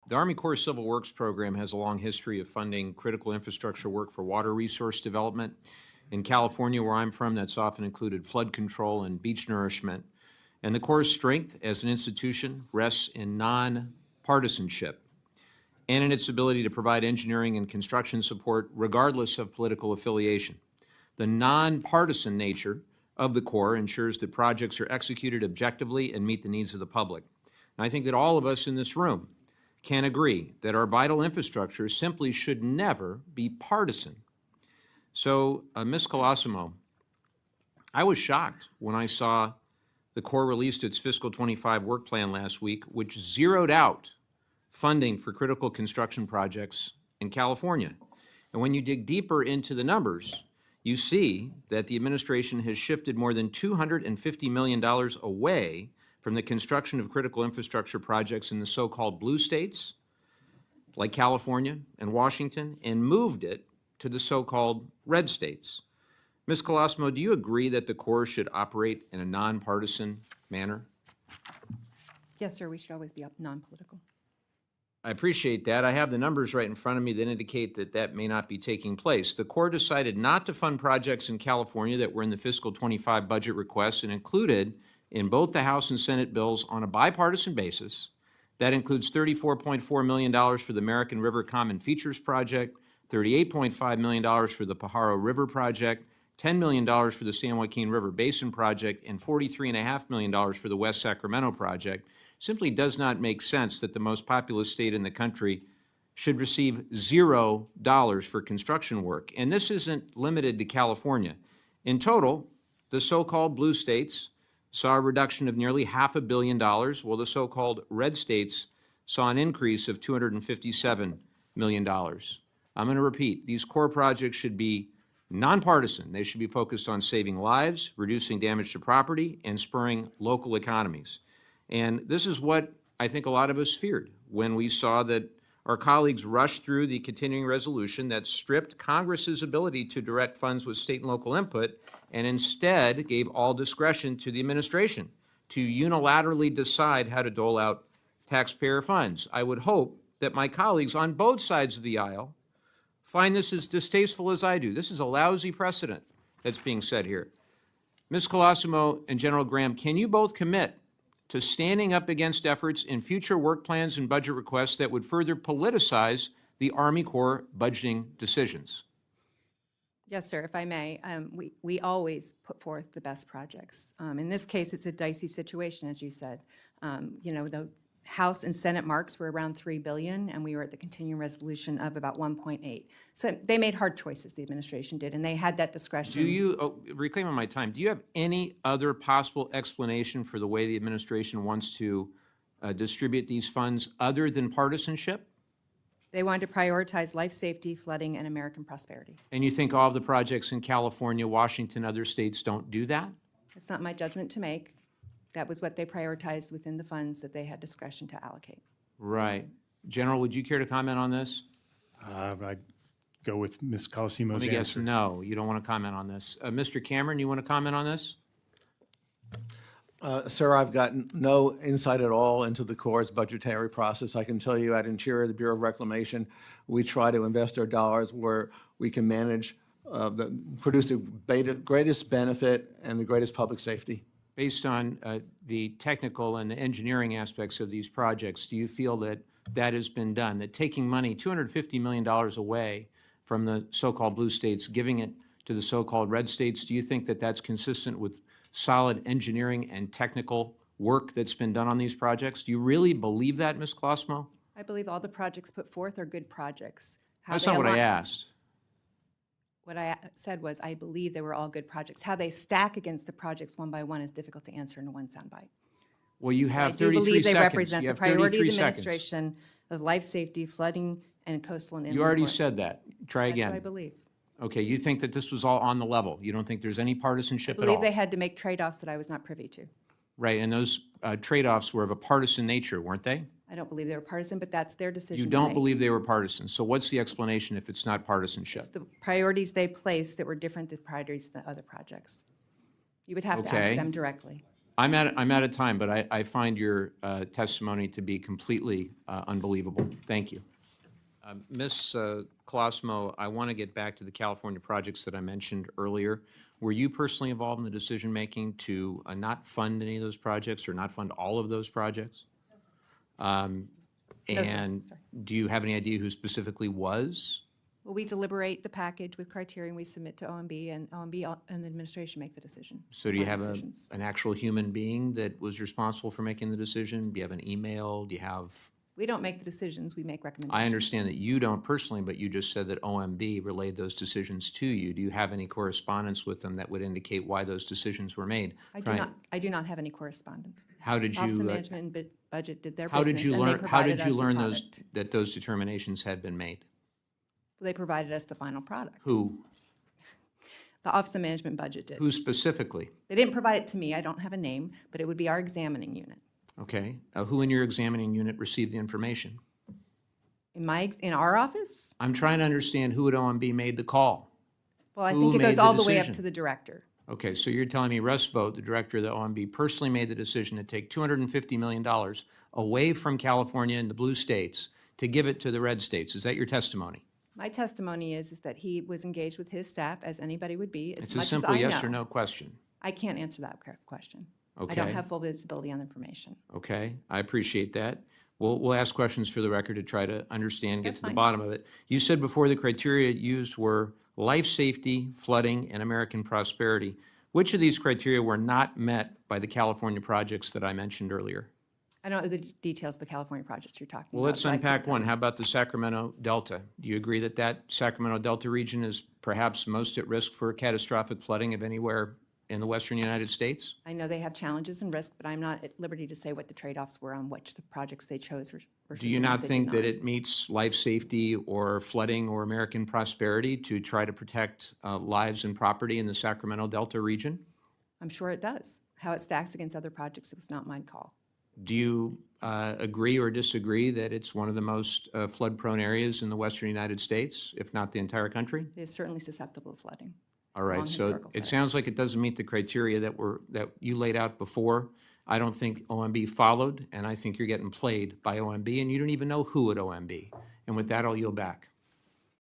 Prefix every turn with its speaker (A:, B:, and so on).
A: The Army Corps Civil Works Program has a long history of funding critical infrastructure work for water resource development. In California, where I'm from, that's often included flood control and beach nourishment. And the Corps' strength as an institution rests in non-partisanship and in its ability to provide engineering and construction support regardless of political affiliation. The nonpartisan nature of the Corps ensures that projects are executed objectively and meet the needs of the public. And I think that all of us in this room can agree that our vital infrastructure simply should never be partisan. So, Ms. Colosimo, I was shocked when I saw the Corps released its fiscal 25 work plan last week, which zeroed out funding for critical construction projects in California. And when you dig deeper into the numbers, you see that the administration has shifted more than $250 million away from the construction of critical infrastructure projects in the so-called blue states, like California and Washington, and moved it to the so-called red states. Ms. Colosimo, do you agree that the Corps should operate in a nonpartisan manner?
B: Yes, sir, we should always be non-political.
A: I appreciate that. I have the numbers right in front of me that indicate that that may not be taking place. The Corps decided not to fund projects in California that were in the fiscal 25 budget requests and included in both the House and Senate bills on a bipartisan basis. That includes $34.4 million for the American River Common Features Project, $38.5 million for the Pajaro River Project, $10 million for the San Joaquin River Basin Project, and $43.5 million for the West Sacramento Project. Simply does not make sense that the most populous state in the country should receive $0 for construction work. And this isn't limited to California. In total, the so-called blue states saw a reduction of nearly $500 million, while the so-called red states saw an increase of $257 million. I'm going to repeat, these Corps projects should be nonpartisan. They should be focused on saving lives, reducing damage to property, and spurring local economies. And this is what I think a lot of us feared when we saw that our colleagues rushed through the continuing resolution that stripped Congress's ability to direct funds with state and local input and instead gave all discretion to the administration to unilaterally decide how to dole out taxpayer funds. I would hope that my colleagues on both sides of the aisle find this as distasteful as I do. This is a lousy precedent that's being set here. Ms. Colosimo and General Graham, can you both commit to standing up against efforts in future work plans and budget requests that would further politicize the Army Corps budgeting decisions?
B: Yes, sir, if I may. We always put forth the best projects. In this case, it's a dicey situation, as you said. The House and Senate marks were around $3 billion, and we were at the continuing resolution of about 1.8. So they made hard choices, the administration did, and they had that discretion.
A: Do you, reclaiming my time, do you have any other possible explanation for the way the administration wants to distribute these funds other than partisanship?
B: They wanted to prioritize life safety, flooding, and American prosperity.
A: And you think all of the projects in California, Washington, other states don't do that?
B: It's not my judgment to make. That was what they prioritized within the funds that they had discretion to allocate.
A: Right. General, would you care to comment on this?
C: I'd go with Ms. Colosimo's
A: Let me guess,
C: answer.
A: no, you don't want to comment on this. Mr. Cameron, you want to comment on this?
D: Sir, I've gotten no insight at all into the Corps' budgetary process. I can tell you at Interior, the Bureau of Reclamation, we try to invest our dollars where we can manage, produce the greatest benefit and the greatest public safety.
A: Based on the technical and the engineering aspects of these projects, do you feel that that has been done, that taking money, $250 million away from the so-called blue states, giving it to the so-called red states, do you think that that's consistent with solid engineering and technical work that's been done on these projects? Do you really believe that, Ms. Colosimo?
B: I believe all the projects put forth are good projects.
A: That's not what I asked.
B: What I said was I believe they were all good projects. How they stack against the projects one by one is difficult to answer in one soundbite.
A: Well, you
B: I
A: have
B: do
A: 33
B: believe they
A: seconds.
B: represent
A: You
B: the
A: have
B: priority of
A: 33
B: the
A: seconds.
B: administration of life safety, flooding, and coastal and inland
A: You already
B: ports.
A: said that. Try
B: That's
A: again.
B: what I believe.
A: Okay, you think that this was all on the level? You don't think there's any
B: I
A: partisanship at
B: believe
A: all?
B: they had to make trade-offs that I was not privy to.
A: Right, and those trade-offs were of a partisan nature, weren't they?
B: I don't believe they were partisan, but that's their decision
A: You
B: to
A: don't
B: make.
A: believe they were partisan. So what's the explanation if it's not partisanship?
B: It's the priorities they placed that were different than priorities than other projects. You would have to ask
A: Okay.
B: them directly.
A: I'm out of time, but I find your testimony to be completely unbelievable. Thank you. Ms. Colosimo, I want to get back to the California projects that I mentioned earlier. Were you personally involved in the decision-making to not fund any of those projects or not fund all of those projects?
B: No, sir.
A: And
B: Sorry.
A: do you have any idea who specifically was?
B: Well, we deliberate the package with criteria, and we submit to OMB, and OMB and the administration make the decision.
A: So do you
B: final
A: have
B: decisions.
A: an actual human being that was responsible for making the decision? Do you have an email? Do you have?
B: We don't make the decisions, we make recommendations.
A: I understand that you don't personally, but you just said that OMB relayed those decisions to you. Do you have any correspondence with them that would indicate why those decisions were made?
B: I do not have any correspondence.
A: How did
B: Office of
A: you,
B: Management and Budget did their
A: how did
B: business,
A: you
B: and they
A: learn, how
B: provided
A: did
B: us
A: you
B: the
A: learn those,
B: product.
A: that those determinations had been made?
B: They provided us the final product.
A: Who?
B: The Office of Management and Budget did.
A: Who specifically?
B: They didn't provide it to me, I don't have a name, but it would be our examining unit.
A: Okay. Who in your examining unit received the information?
B: In our office?
A: I'm trying to understand who at OMB made the call.
B: Well, I
A: Who
B: think it
A: made
B: goes
A: the
B: all the way up
A: decision?
B: to the director.
A: Okay, so you're telling me Russ Vogt, the director of the OMB, personally made the decision to take $250 million away from California and the blue states to give it to the red states. Is that your testimony?
B: My testimony is that he was engaged with his staff, as anybody would be, as
A: It's a
B: much as
A: simple
B: I
A: yes or
B: know.
A: no question.
B: I can't answer that question. I
A: Okay.
B: don't have full visibility on the information.
A: Okay, I appreciate that. We'll ask questions for the record to try to understand, get
B: That's
A: to the
B: fine.
A: bottom of it. You said before the criteria used were life safety, flooding, and American prosperity. Which of these criteria were not met by the California projects that I mentioned earlier?
B: I don't know the details of the California projects you're talking about.
A: Well, let's
B: so I couldn't
A: unpack
B: tell
A: one.
B: you.
A: How about the Sacramento Delta? Do you agree that that Sacramento Delta region is perhaps most at risk for catastrophic flooding of anywhere in the western United States?
B: I know they have challenges and risk, but I'm not at liberty to say what the trade-offs were on which the projects they chose versus
A: Do you
B: the
A: not
B: ones they did
A: think that
B: not.
A: it meets life safety or flooding or American prosperity to try to protect lives and property in the Sacramento Delta region?
B: I'm sure it does. How it stacks against other projects, it was not my call.
A: Do you agree or disagree that it's one of the most flood-prone areas in the western United States, if not the entire country?
B: It is certainly susceptible to flooding.
A: All right,
B: Long
A: so
B: historical
A: it
B: flood.
A: sounds like it doesn't meet the criteria that you laid out before. I don't think OMB followed, and I think you're getting played by OMB, and you don't even know who at OMB. And with that, I'll yield back.